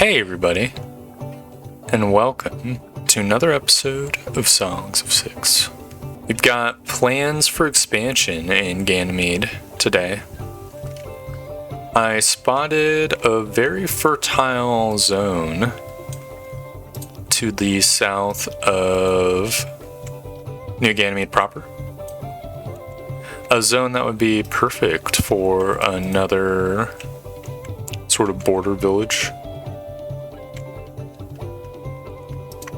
Hey everybody, and welcome to another episode of Songs of Six. We've got plans for expansion in Ganymede today. I spotted a very fertile zone to the south of New Ganymede proper. A zone that would be perfect for another sort of border village.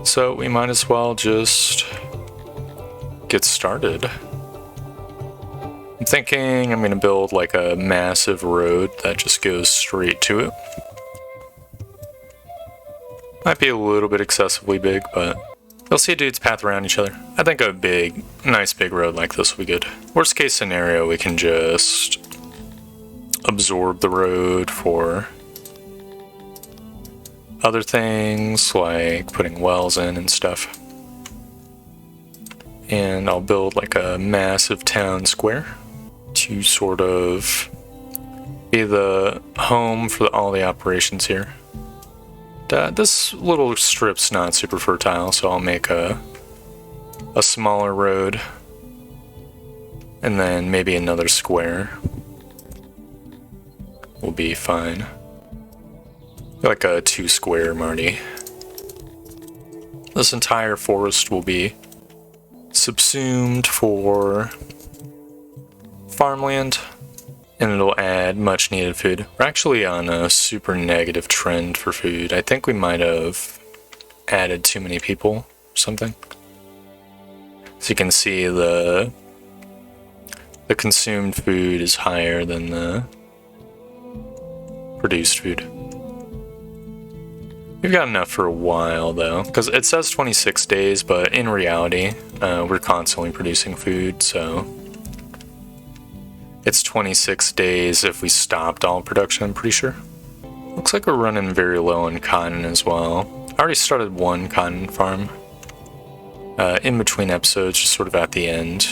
So we might as well just get started. I'm thinking I'm gonna build like a massive road that just goes straight to it. Might be a little bit excessively big, but you'll see dudes path around each other. I think a nice big road like this will be good. Worst case scenario, we can just absorb the road for other things like putting wells in and stuff. And I'll build like a massive town square to sort of be the home for all the operations here. This little strip's not super fertile, so I'll make a smaller road and then maybe another square will be fine. Like a 2 square Marty. This entire forest will be subsumed for farmland, and it'll add much needed food. We're actually on a super negative trend for food. I think we might have added too many people or something. So you can see the consumed food is higher than the produced food. We've got enough for a while though, because it says 26 days, but in reality, we're constantly producing food, so it's 26 days if we stopped all production, I'm pretty sure. Looks like we're running very low on cotton as well. I already started one cotton farm in between episodes, just sort of at the end.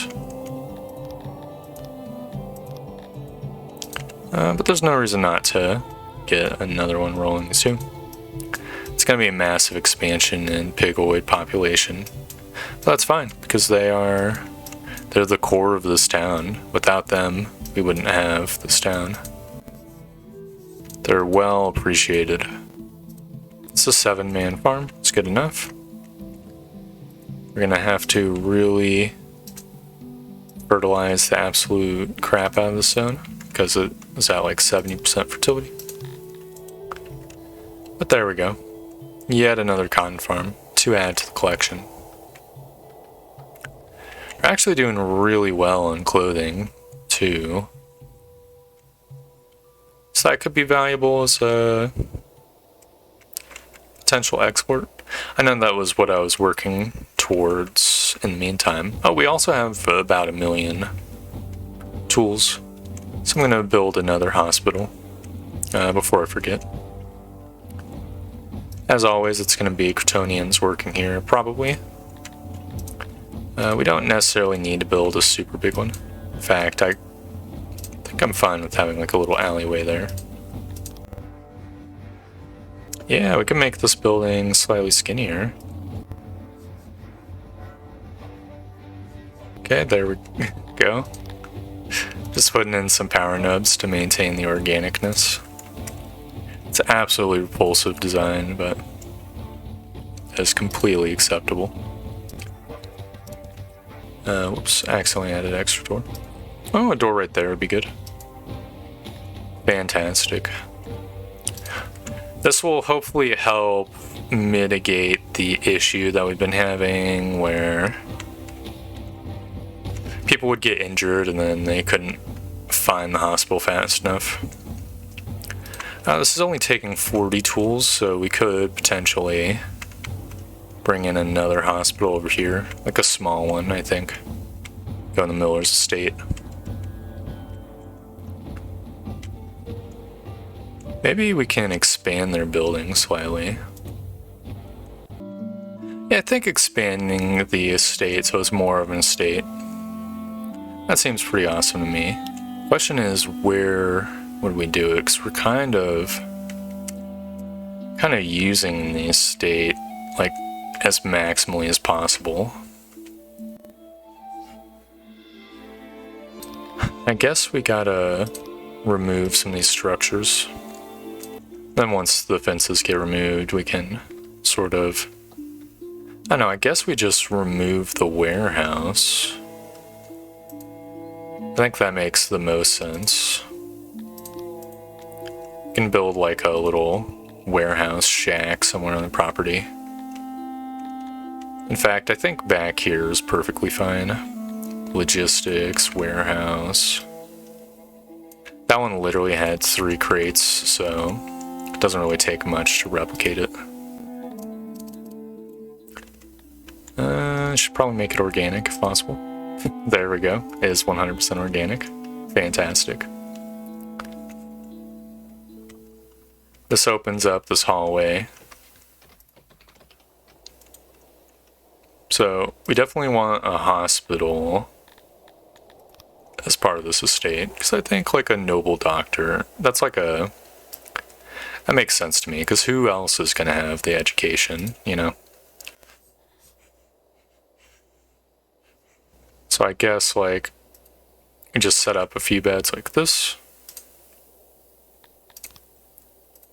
But there's no reason not to get another one rolling soon. It's going to be a massive expansion in pigoid population. But that's fine, because they're the core of this town. Without them, we wouldn't have this town. They're well appreciated. It's a 7-man farm. It's good enough. We're going to have to really fertilize the absolute crap out of this zone, because it is at like 70% fertility. But there we go. Yet another cotton farm to add to the collection. We're actually doing really well on clothing, too. So that could be valuable as a potential export. I know that was what I was working towards in the meantime. Oh, we also have about 1 million tools. So I'm going to build another hospital before I forget. As always, it's going to be Crotonians working here, probably. We don't necessarily need to build a super big one. In fact, I think I'm fine with having like a little alleyway there. Yeah, we can make this building slightly skinnier. Okay, there we go. Just putting in some power nubs to maintain the organicness. It's absolutely repulsive design, but it's completely acceptable. Whoops, I accidentally added extra door. Oh, a door right there would be good. Fantastic. This will hopefully help mitigate the issue that we've been having where people would get injured and then they couldn't find the hospital fast enough. This is only taking 40 tools, so we could potentially bring in another hospital over here, like a small one, I think. Go in the Miller's estate. Maybe we can expand their building slightly. Yeah, I think expanding the estate so it's more of an estate. That seems pretty awesome to me. Question is, where would we do it? Because we're kind of kind of using the estate like as maximally as possible. I guess we gotta remove some of these structures. Then once the fences get removed, we can sort of... I don't know, I guess we just remove the warehouse. I think that makes the most sense. You can build like a little warehouse shack somewhere on the property. In fact, I think back here is perfectly fine. Logistics, warehouse. That one literally had 3 crates, so it doesn't really take much to replicate it. I should probably make it organic if possible. There we go. It is 100% organic. Fantastic. This opens up this hallway. So we definitely want a hospital as part of this estate, because I think like a noble doctor, that's like a... that makes sense to me, because who else is going to have the education, you know? So I guess like we just set up a few beds like this.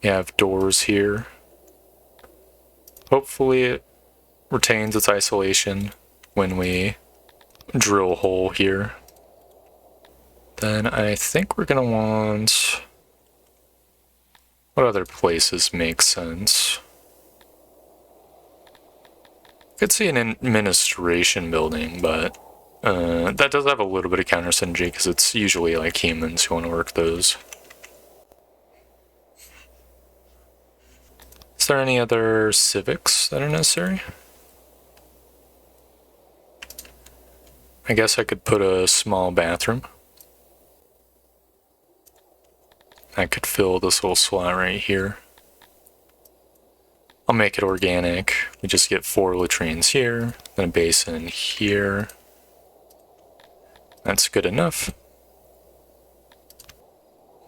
You have doors here. Hopefully it retains its isolation when we drill a hole here. Then I think we're gonna want... what other places make sense? I could see an administration building, but that does have a little bit of counter synergy because it's usually like humans who want to work those. Is there any other civics that are necessary? I guess I could put a small bathroom. I could fill this little slot right here. I'll make it organic. We just get 4 latrines here, then a basin here. That's good enough.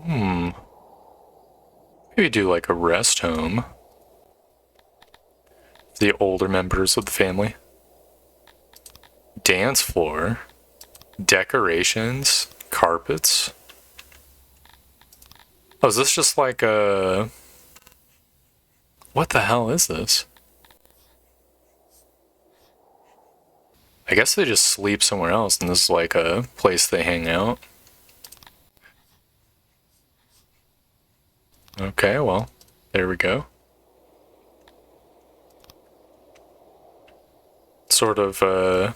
Maybe do like a rest home for the older members of the family. Dance floor, decorations, carpets. Oh, is this just like a... what the hell is this? I guess they just sleep somewhere else and this is like a place they hang out. Okay, well, there we go. Sort of, I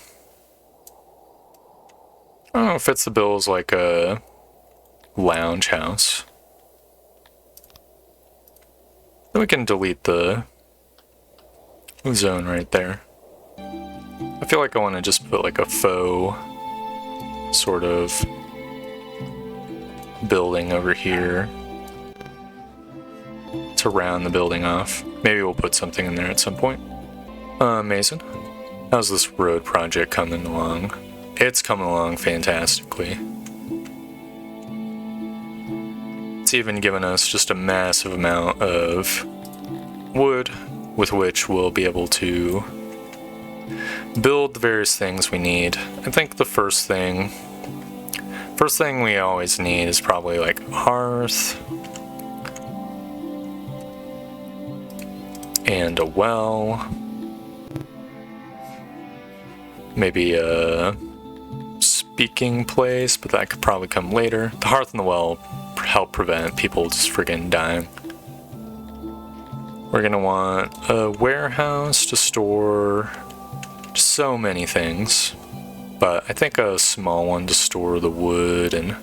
don't know, fits the bill as like a lounge house. Then we can delete the zone right there. I feel like I want to just put like a faux sort of building over here to round the building off. Maybe we'll put something in there at some point. Mason, how's this road project coming along? It's coming along fantastically. It's even given us just a massive amount of wood with which we'll be able to build the various things we need. I think the first thing we always need is probably like a hearth and a well, maybe a speaking place, but that could probably come later. The hearth and the well help prevent people just friggin' dying. We're gonna want a warehouse to store so many things, but I think a small one to store the wood and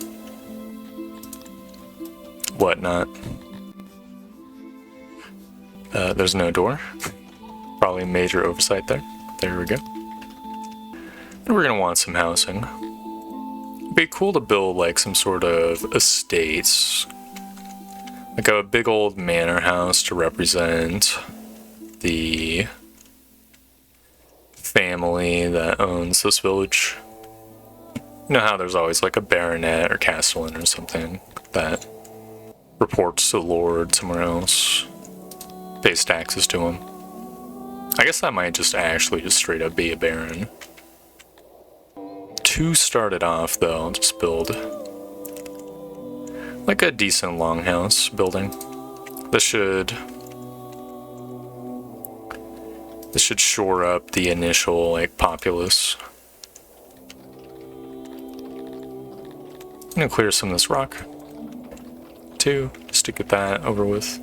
whatnot. There's no door. Probably a major oversight there. There we go. And we're gonna want some housing. It'd be cool to build like some sort of estates, like a big old manor house to represent the family that owns this village. You know how there's always like a baronet or castellan or something that reports to the lord somewhere else. pays taxes to him. I guess that might just actually just straight up be a baron. To start it off, though, I'll just build like a decent longhouse building. This should shore up the initial like populace. I'm gonna clear some of this rock too, just to get that over with.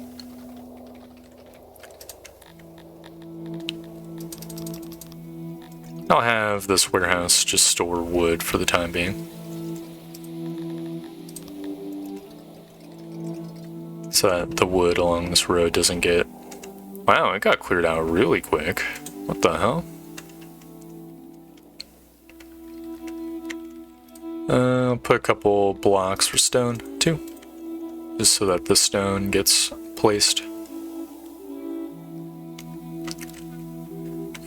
I'll have this warehouse just store wood for the time being, so that the wood along this road doesn't get... Wow, it got cleared out really quick. What the hell? I'll put a couple blocks for stone too, just so that the stone gets placed.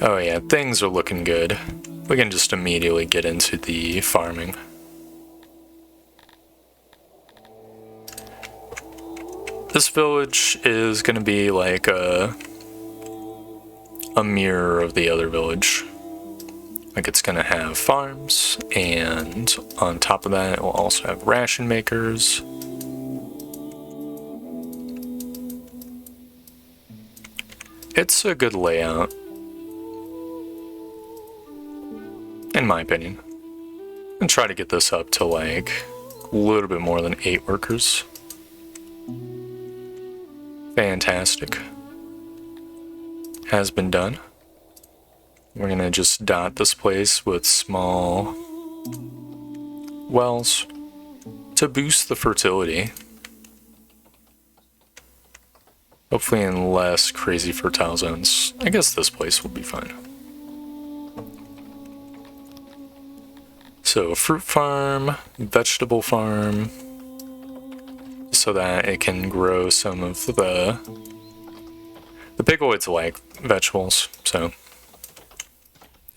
Oh yeah, things are looking good. We can just immediately get into the farming. This village is going to be like a mirror of the other village. Like, it's going to have farms, and on top of that it will also have ration makers. It's a good layout, in my opinion. And try to get this up to like a little bit more than 8 workers. Fantastic. Has been done. We're gonna just dot this place with small wells to boost the fertility. Hopefully in less crazy fertile zones. I guess this place will be fine. So, fruit farm, vegetable farm, so that it can grow some of the pigoids like vegetables, so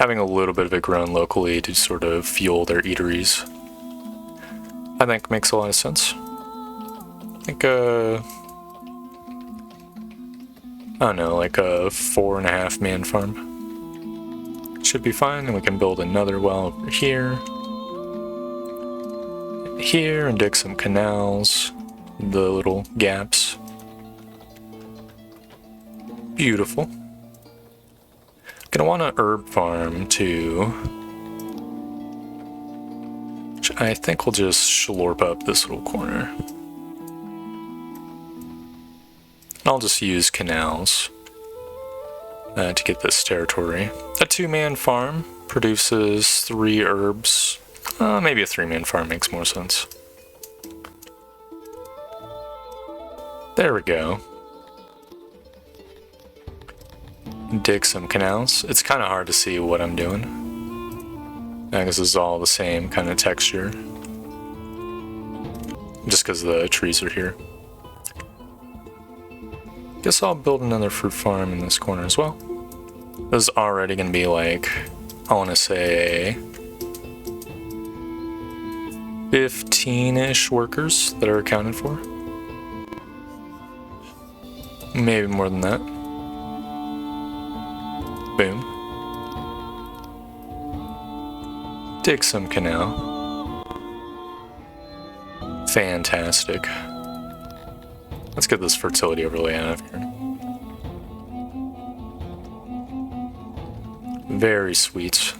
having a little bit of it grown locally to sort of fuel their eateries, I think makes a lot of sense. I think I don't know, like a 4.5 man farm should be fine, and we can build another well over here, and dig some canals, the little gaps. Beautiful. Gonna want an herb farm too, which I think will just schlorp up this little corner. I'll just use canals to get this territory. A 2-man farm produces 3 herbs. Maybe a 3-man farm makes more sense. There we go. Dig some canals. It's kind of hard to see what I'm doing, because this is all the same kind of texture, just because the trees are here. Guess I'll build another fruit farm in this corner as well. This is already going to be like, I want to say 15-ish workers that are accounted for. Maybe more than that. Boom. Dig some canal. Fantastic. Let's get this fertility overlay out of here. Very sweet.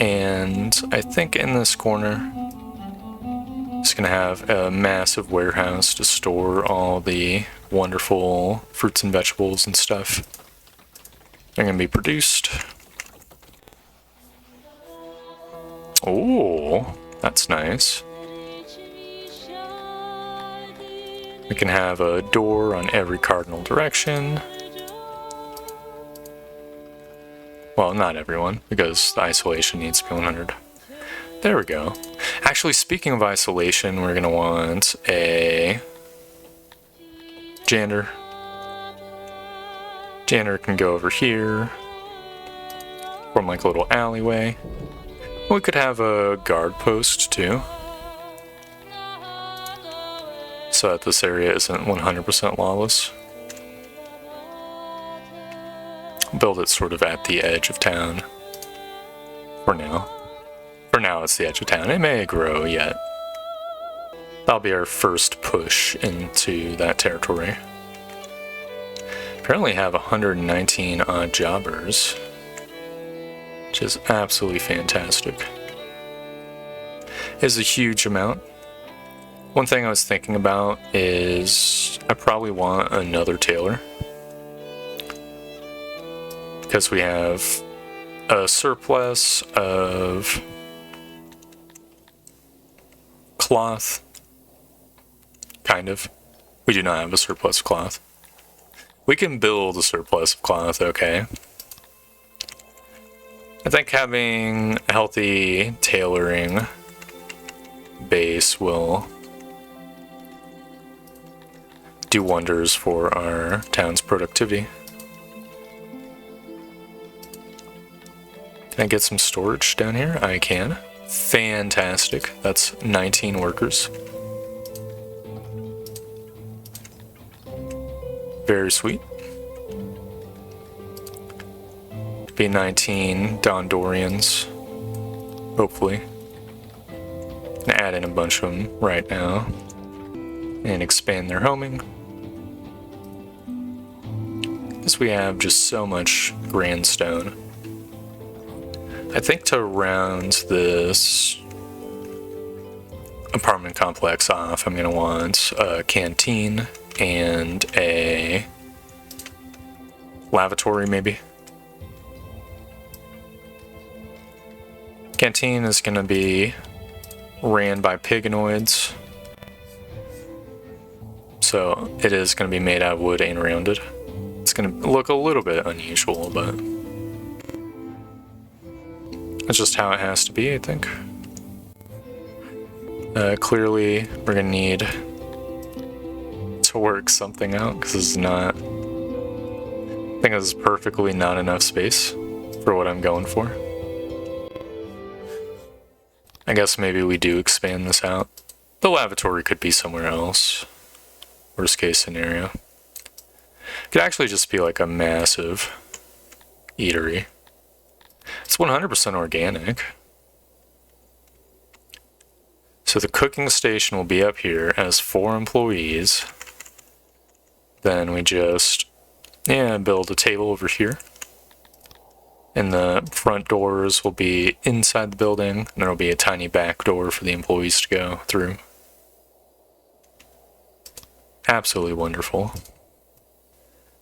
And I think in this corner, it's gonna have a massive warehouse to store all the wonderful fruits and vegetables and stuff. They're gonna be produced. Oh, that's nice. We can have a door on every cardinal direction. Well, not everyone, because the isolation needs to be 100. There we go. Actually, speaking of isolation, we're gonna want a janitor. Janitor can go over here, form like a little alleyway. We could have a guard post too, so that this area isn't 100% lawless. build it sort of at the edge of town for now. For now, it's the edge of town. It may grow yet. That'll be our first push into that territory. Apparently have 119 odd jobbers, which is absolutely fantastic. Is a huge amount. One thing I was thinking about is I probably want another tailor, because we have a surplus of cloth. Kind of. We do not have a surplus of cloth. We can build a surplus of cloth, okay. I think having a healthy tailoring base will do wonders for our town's productivity. Can I get some storage down here? I can. Fantastic. That's 19 workers. Very sweet. Be 19 Dondorians, hopefully. And add in a bunch of them right now. And expand their homing. Because we have just so much grandstone. I think to round this apartment complex off, I'm going to want a canteen and a lavatory, maybe. Canteen is going to be ran by Pigonoids, so it is going to be made out of wood and rounded. It's going to look a little bit unusual, but that's just how it has to be, I think. Clearly, we're going to need to work something out, because this is not... I think this is perfectly not enough space for what I'm going for. I guess maybe we do expand this out. The lavatory could be somewhere else. Worst case scenario. It could actually just be like a massive eatery. It's 100% organic. So the cooking station will be up here as 4 employees. Then we just, build a table over here. And the front doors will be inside the building, and there will be a tiny back door for the employees to go through. Absolutely wonderful.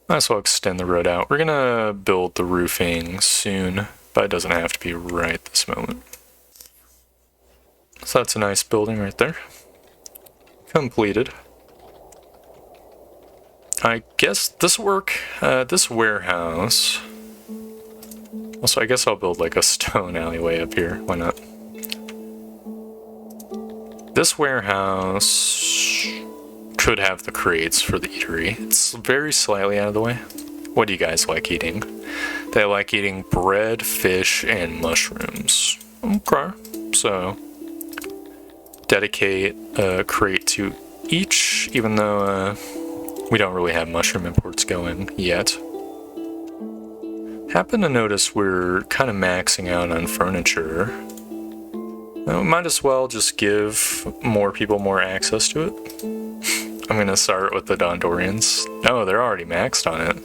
Might as well extend the road out. We're gonna build the roofing soon, but it doesn't have to be right this moment. So that's a nice building right there. Completed. I guess this warehouse... Also, I guess I'll build like a stone alleyway up here. Why not? This warehouse could have the crates for the eatery. It's very slightly out of the way. What do you guys like eating? They like eating bread, fish, and mushrooms. Okay. So, dedicate a crate to each, even though we don't really have mushroom imports going yet. Happen to notice we're kind of maxing out on furniture. Well, might as well just give more people more access to it. I'm gonna start with the Dondorians. Oh, they're already maxed on it.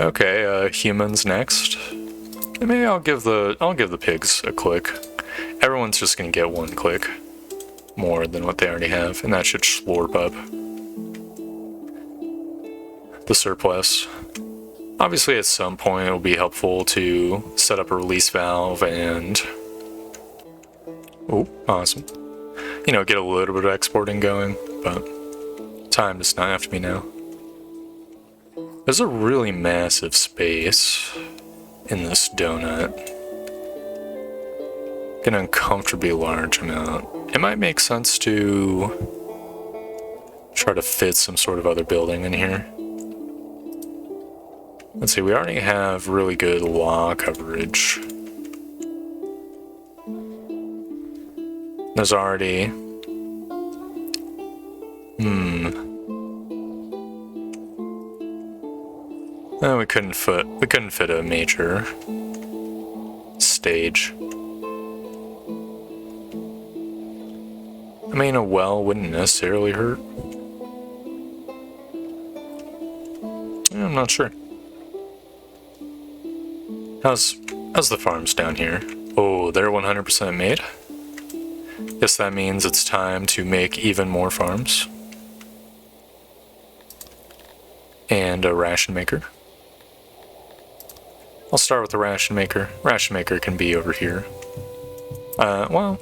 Okay, humans next. And maybe I'll give the pigs a click. Everyone's just gonna get 1 click more than what they already have, and that should slurp up the surplus. Obviously, at some point, it will be helpful to set up a release valve and... Oh, awesome. You know, get a little bit of exporting going, but time does not have to be now. There's a really massive space in this donut. An uncomfortably large amount. It might make sense to try to fit some sort of other building in here. Let's see, we already have really good law coverage. There's already... We couldn't fit a major stage. I mean, a well wouldn't necessarily hurt. I'm not sure. How's the farms down here? Oh, they're 100% made. Guess that means it's time to make even more farms. And a ration maker. I'll start with the ration maker. Ration maker can be over here. Well,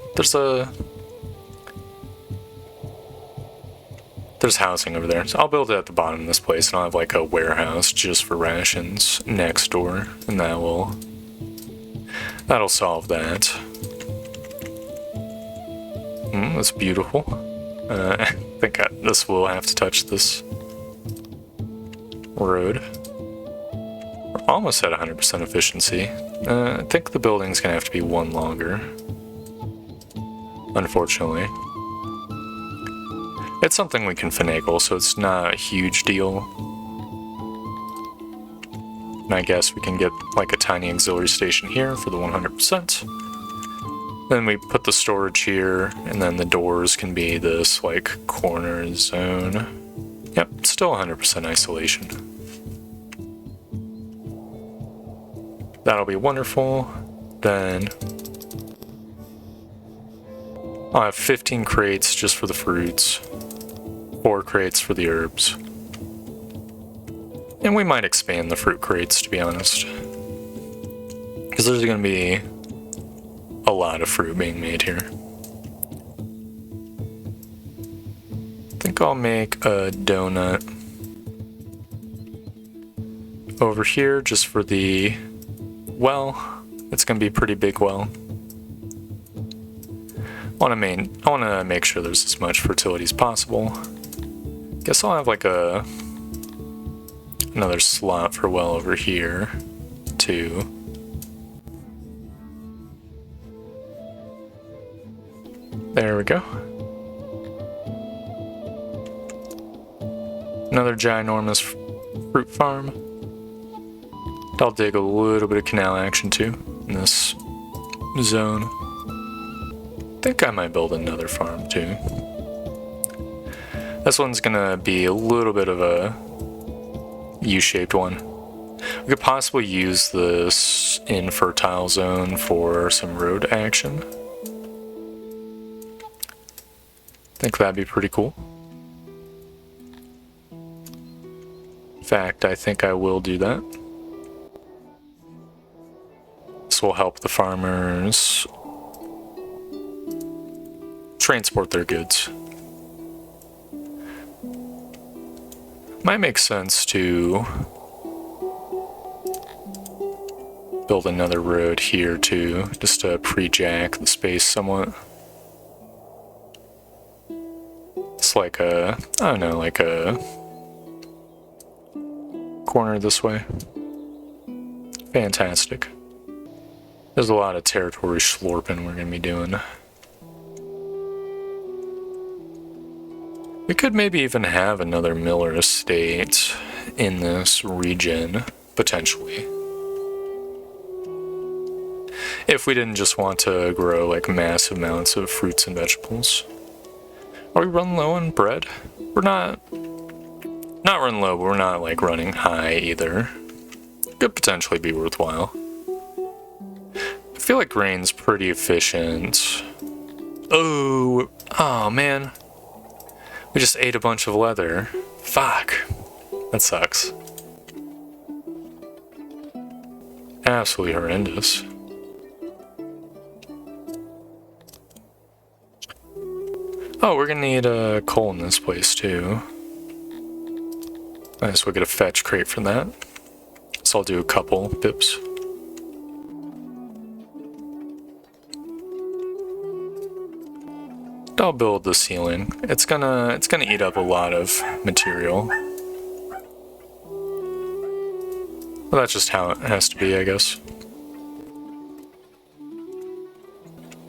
there's housing over there. So I'll build it at the bottom of this place, and I'll have like a warehouse just for rations next door, and that'll solve that. That's beautiful. I think this will have to touch this road. We're almost at 100% efficiency. I think the building's gonna have to be one longer. Unfortunately. It's something we can finagle, so it's not a huge deal. And I guess we can get like a tiny auxiliary station here for the 100%. Then we put the storage here, and then the doors can be this like corner zone. Yep, still 100% isolation. That'll be wonderful. Then I'll have 15 crates just for the fruits, 4 crates for the herbs. And we might expand the fruit crates, to be honest. Because there's going to be a lot of fruit being made here. I think I'll make a donut over here just for the well. It's going to be a pretty big well. I want to make sure there's as much fertility as possible. Guess I'll have like another slot for well over here too. There we go. Another ginormous fruit farm. I'll dig a little bit of canal action too in this zone. I think I might build another farm too. This one's gonna be a little bit of a U-shaped one. We could possibly use this infertile zone for some road action. I think that'd be pretty cool. In fact, I think I will do that. This will help the farmers transport their goods. Might make sense to build another road here too, just to pre-jack the space somewhat. It's like a, I don't know, like a corner this way. Fantastic. There's a lot of territory schlorping we're gonna be doing. We could maybe even have another Miller estate in this region, potentially. If we didn't just want to grow like massive amounts of fruits and vegetables. Are we running low on bread? We're not running low, but we're not like running high either. Could potentially be worthwhile. I feel like grain's pretty efficient. Oh man. We just ate a bunch of leather. Fuck. That sucks. Absolutely horrendous. Oh, we're gonna need coal in this place too. Nice, we'll get a fetch crate from that. So I'll do a couple pips. I'll build the ceiling. It's gonna eat up a lot of material. Well, that's just how it has to be, I guess.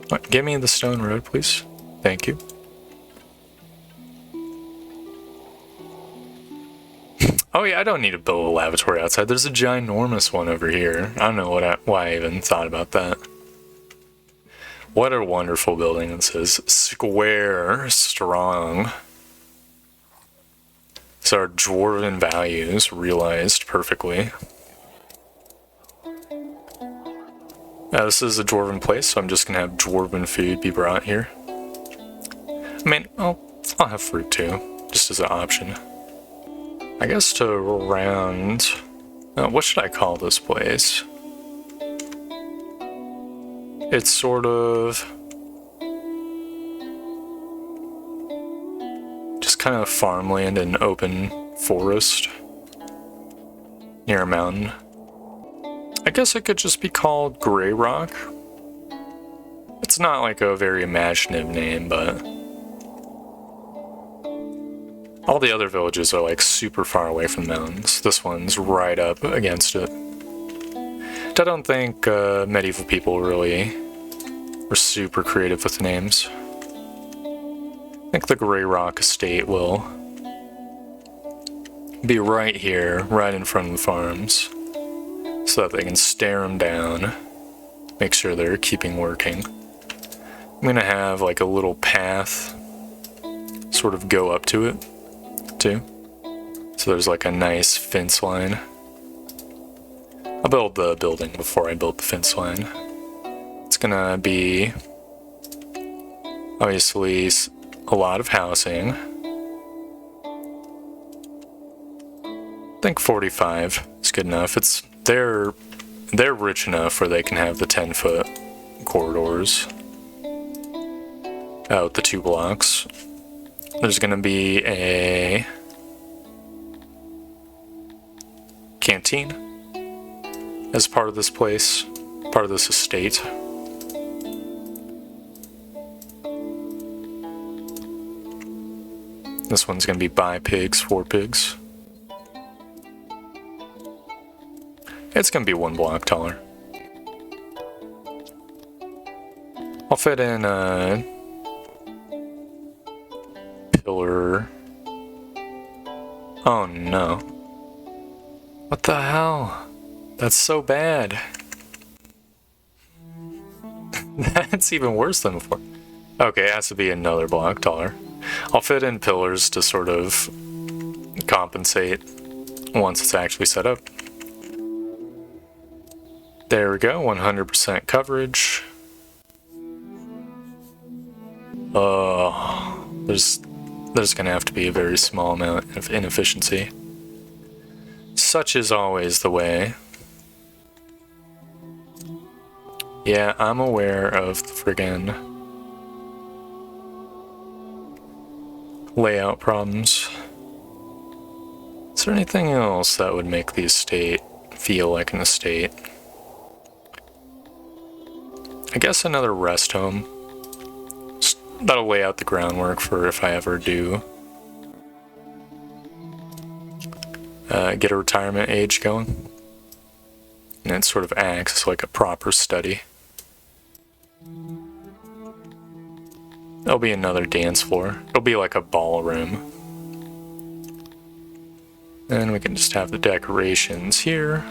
What, give me the stone road, please. Thank you. Oh Oh yeah, I don't need to build a lavatory outside. There's a ginormous one over here. I don't know why I even thought about that. What a wonderful building. It says Square Strong. So our dwarven values realized perfectly. This is a dwarven place, so I'm just gonna have dwarven food be brought here. I mean, I'll have fruit too, just as an option. I guess to round... what should I call this place? It's sort of... just kind of farmland and open forest near a mountain. I guess it could just be called Grey Rock. It's not like a very imaginative name, but all the other villages are like super far away from the mountains. This one's right up against it. I don't think medieval people really were super creative with names. I think the Grey Rock Estate will be right here, right in front of the farms, so that they can stare them down, make sure they're keeping working. I'm gonna have like a little path sort of go up to it, too. So there's like a nice fence line. I'll build the building before I build the fence line. It's gonna be obviously a lot of housing. I think 45 is good enough. They're rich enough where they can have the 10-foot corridors out the 2 blocks. There's gonna be a canteen as part of this place, part of this estate. This one's gonna be buy pigs, for pigs. It's gonna be 1 block taller. I'll fit in a pillar. Oh no. What the hell? That's so bad. That's even worse than before. Okay, it has to be another block taller. I'll fit in pillars to sort of compensate once it's actually set up. There we go, 100% coverage. There's gonna have to be a very small amount of inefficiency. Such is always the way. Yeah, I'm aware of the friggin' layout problems. Is there anything else that would make the estate feel like an estate? I guess another rest home. That'll lay out the groundwork for if I ever do get a retirement age going. And it sort of acts as like a proper study. There'll be another dance floor. It'll be like a ballroom. And we can just have the decorations here.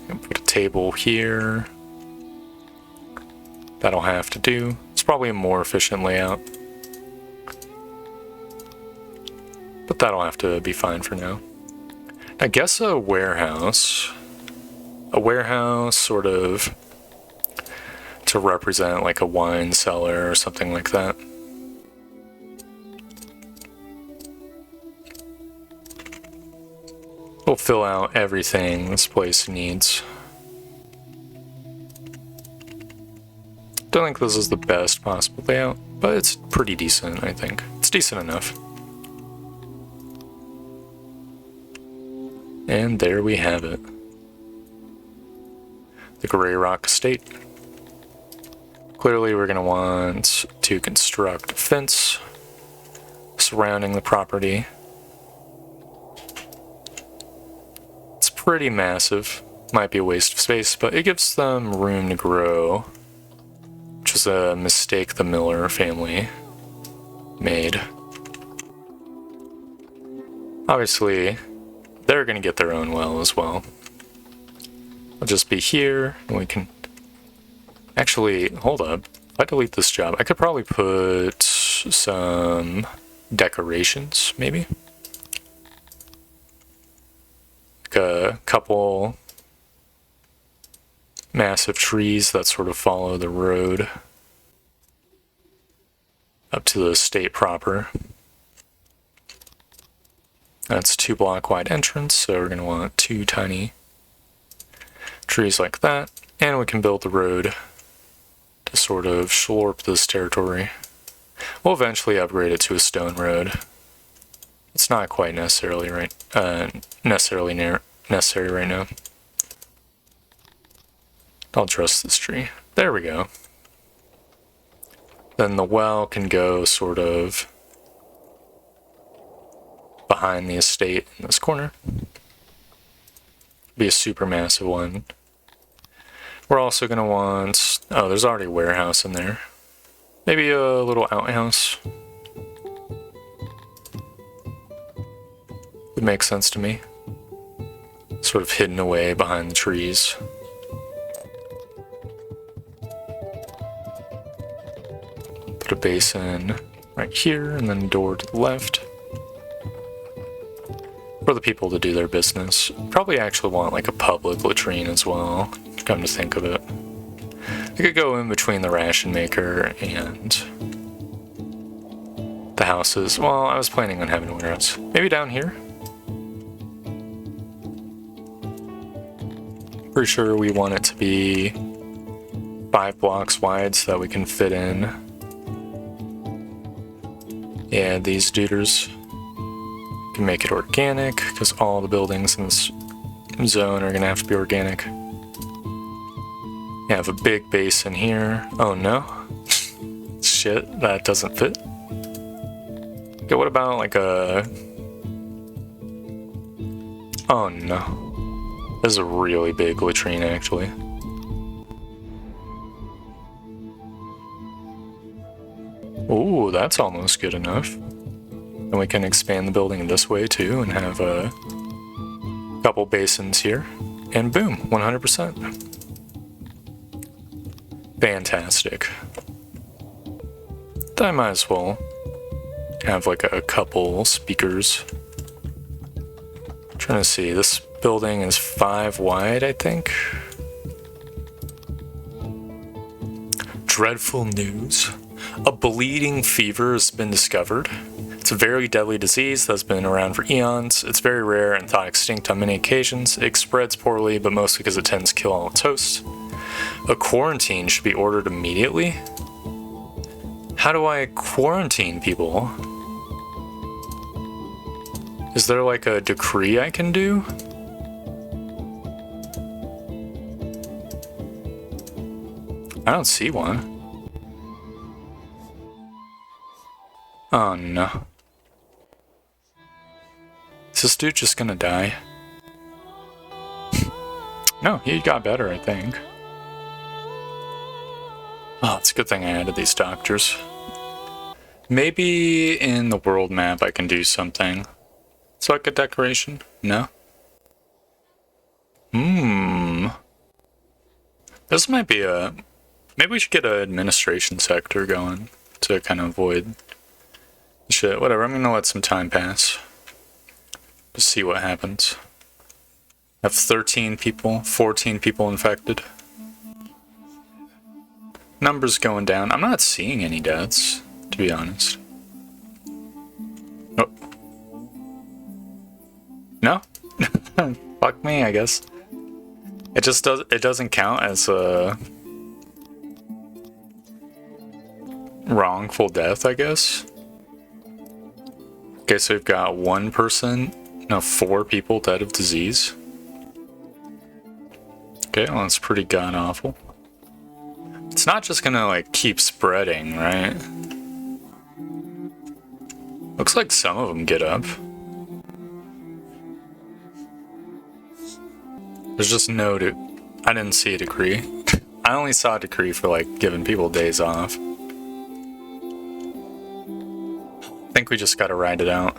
And put a table here. That'll have to do. It's probably a more efficient layout. But that'll have to be fine for now. I guess a warehouse. A warehouse sort of to represent like a wine cellar or something like that. We'll fill out everything this place needs. Don't think this is the best possible layout, but it's pretty decent, I think. It's decent enough. And there we have it. The Grey Rock Estate. Clearly we're going to want to construct a fence surrounding the property. It's pretty massive. Might be a waste of space, but it gives them room to grow. Which is a mistake the Miller family made. Obviously, they're going to get their own well as well. I'll just be here, and we can... Actually, hold up. If I delete this job, I could probably put some decorations, maybe? Like a couple massive trees that sort of follow the road up to the estate proper. That's 2 block wide entrance, so we're going to want 2 tiny trees like that, and we can build the road to sort of slurp this territory. We'll eventually upgrade it to a stone road. It's not quite necessary right now. I'll trust this tree. There we go. Then the well can go sort of behind the estate in this corner. Be a super massive one. We're also going to want... Oh, there's already a warehouse in there. Maybe a little outhouse. Would make sense to me. Sort of hidden away behind the trees. Put a basin right here, and then a door to the left. For the people to do their business. Probably actually want like a public latrine as well, come to think of it. I could go in between the ration maker and the houses. Well, I was planning on having a warehouse. Maybe down here? Pretty sure we want it to be 5 blocks wide so that we can fit in. Yeah, these duders. Can make it organic, because all the buildings in this zone are going to have to be organic. You have a big basin here. Oh no. Shit, that doesn't fit. Okay, what about like a... Oh no. This is a really big latrine, actually. Ooh, that's almost good enough. And we can expand the building this way too and have a couple basins here. And boom, 100%. Fantastic. I might as well have like a couple speakers. I'm trying to see, this building is 5 wide, I think. Dreadful news. A bleeding fever has been discovered. It's a very deadly disease that's been around for eons. It's very rare and thought extinct on many occasions. It spreads poorly, but mostly because it tends to kill all its hosts. A quarantine should be ordered immediately? How do I quarantine people? Is there like a decree I can do? I don't see one. Oh no. Is this dude just gonna die? No, he got better, I think. Oh, it's a good thing I added these doctors. Maybe in the world map I can do something. It's like a decoration? No? This might be a... Maybe we should get an administration sector going to kind of avoid shit. Whatever, I'm gonna let some time pass. Just see what happens. I have 13 people, 14 people infected. Numbers going down. I'm not seeing any deaths, to be honest. Oh. No? Fuck me, I guess. It just doesn't count as a wrongful death, I guess. Okay, so we've got 1 person, no, 4 people dead of disease. Okay, well, that's pretty god-awful. It's not just gonna, like, keep spreading, right? Looks like some of them get up. There's just no... I didn't see a decree. I only saw a decree for, like, giving people days off. I think we just gotta ride it out.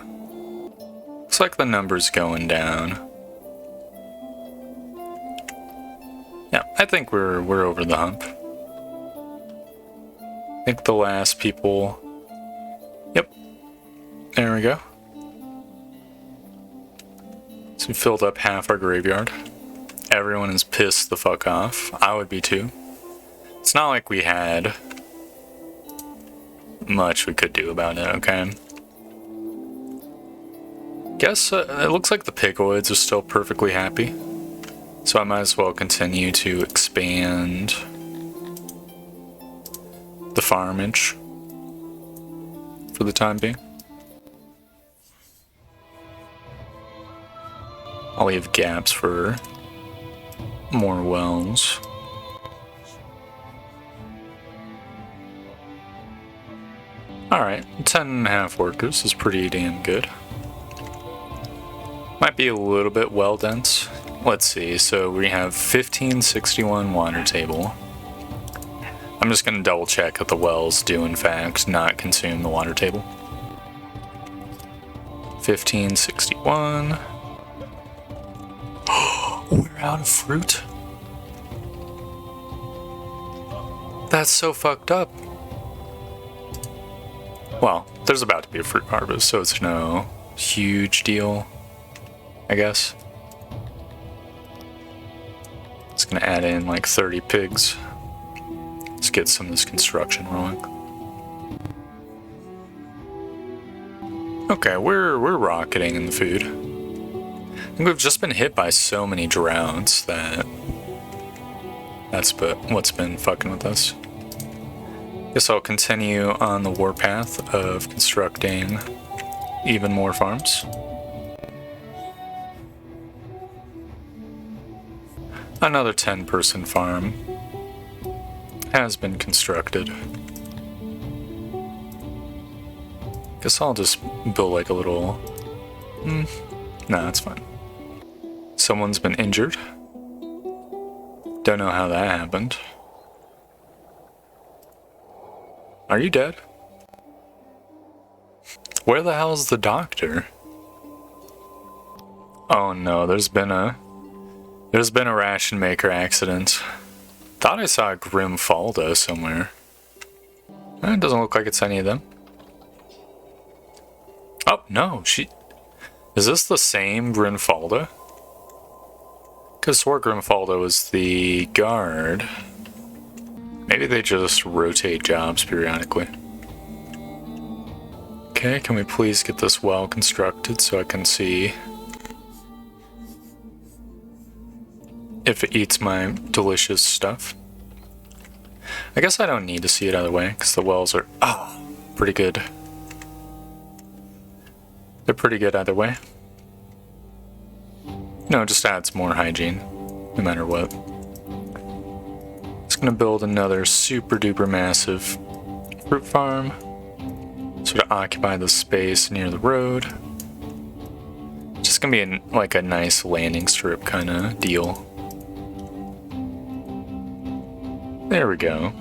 Looks Looks like the number's going down. Yeah, I think we're over the hump. I think the last people... Yep. There we go. So we filled up half our graveyard. Everyone is pissed the fuck off. I would be too. It's not like we had much we could do about it, okay? Guess it looks like the Picoids are still perfectly happy. So I might as well continue to expand the farmage for the time being. I'll leave gaps for more wells. Alright, 10.5 workers is pretty damn good. Might be a little bit well dense. Let's see, so we have 1561 water table. I'm just gonna double check that the wells do in fact not consume the water table. 1561. We're out of fruit? That's so fucked up. Well, there's about to be a fruit harvest, so it's no huge deal, I guess. It's gonna add in like 30 pigs. Let's get some of this construction rolling. Okay, we're rocketing in the food. I think we've just been hit by so many droughts that that's what's been fucking with us. Guess I'll continue on the warpath of constructing even more farms. Another 10-person farm has been constructed. Guess I'll just build like a little... Nah, that's fine. Someone's been injured. Don't know how that happened. Are you dead? Where the hell's the doctor? Oh no, there's been a ration maker accident. Thought I saw a Grimfalda somewhere. It doesn't look like it's any of them. Oh no, is this the same Grimfalda? Cause swore Grimfalda was the guard. Maybe they just rotate jobs periodically. Okay, can we please get this well constructed so I can see if it eats my delicious stuff? I guess I don't need to see it either way, because the wells are, pretty good. They're pretty good either way. No, it just adds more hygiene, no matter what. Gonna build another super duper massive fruit farm, sort of occupy the space near the road. Just gonna be like a nice landing strip kind of deal. There we go.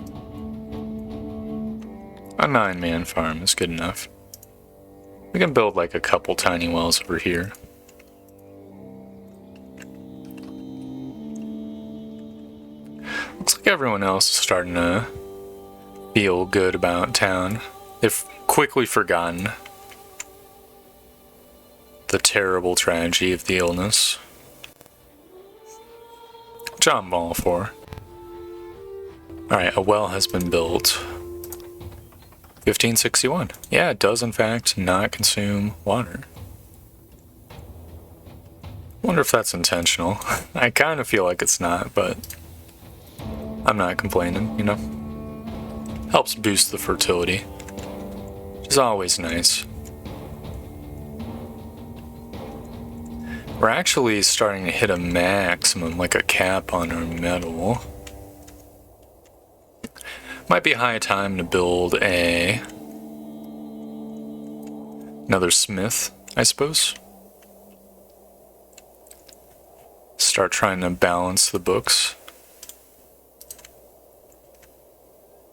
A 9-man farm is good enough. We can build like a couple tiny wells over here. Looks like everyone else is starting to feel good about town. They've quickly forgotten the terrible tragedy of the illness, which I'm all for. Alright, a well has been built. 1561. Yeah, it does in fact not consume water. Wonder if that's intentional. I kind of feel like it's not, but I'm not complaining, you know? Helps boost the fertility, which is always nice. We're actually starting to hit a maximum, like a cap on our metal. Might be high time to build another smith, I suppose. Start trying to balance the books.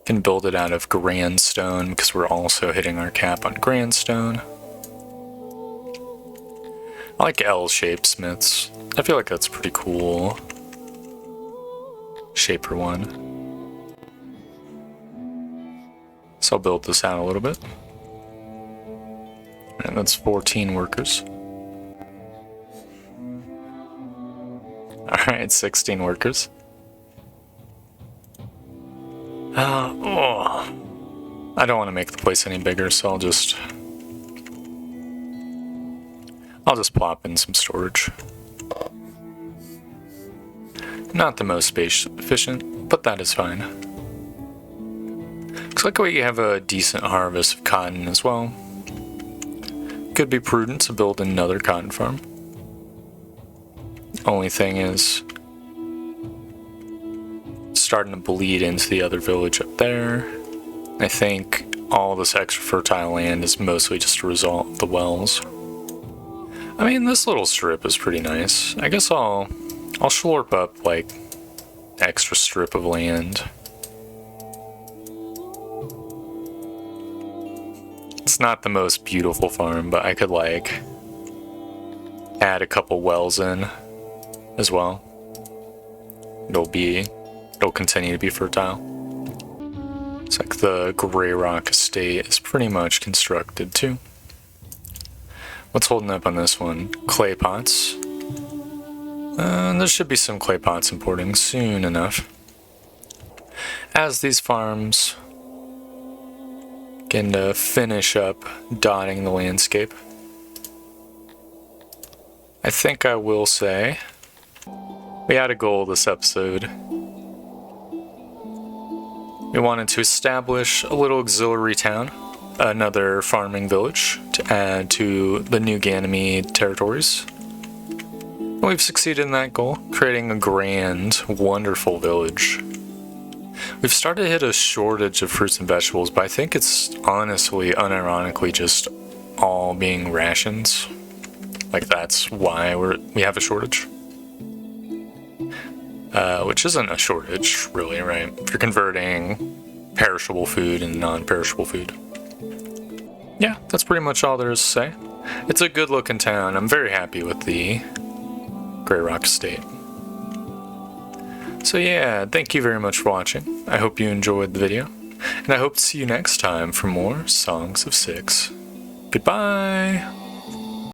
Can build it out of grandstone because we're also hitting our cap on grandstone. I like L-shaped smiths. I feel like that's pretty cool. Shape for one. So I'll build this out a little bit. And that's 14 workers. Alright, 16 workers. I don't want to make the place any bigger, so I'll just plop in some storage. Not the most space efficient, but that is fine. Looks like we have a decent harvest of cotton as well. Could be prudent to build another cotton farm. Only thing is, starting to bleed into the other village up there. I think all this extra fertile land is mostly just a result of the wells. I mean, this little strip is pretty nice. I guess I'll slurp up like extra strip of land. It's not the most beautiful farm, but I could like add a couple wells in as well. It'll continue to be fertile. It's like the Grey Rock Estate is pretty much constructed too. What's holding up on this one? Clay pots. There should be some clay pots importing soon enough. As these farms begin to finish up dotting the landscape, I think I will say we had a goal this episode. We wanted to establish a little auxiliary town, another farming village to add to the new Ganymede territories. We've succeeded in that goal, creating a grand, wonderful village. We've started to hit a shortage of fruits and vegetables, but I think it's honestly, unironically, just all being rations. Like that's why we have a shortage. Which isn't a shortage, really, right? If you're converting perishable food into non-perishable food. Yeah, that's pretty much all there is to say. It's a good looking town. I'm very happy with the Grey Rock Estate. So yeah, thank you very much for watching. I hope you enjoyed the video, and I hope to see you next time for more Songs of Six. Goodbye!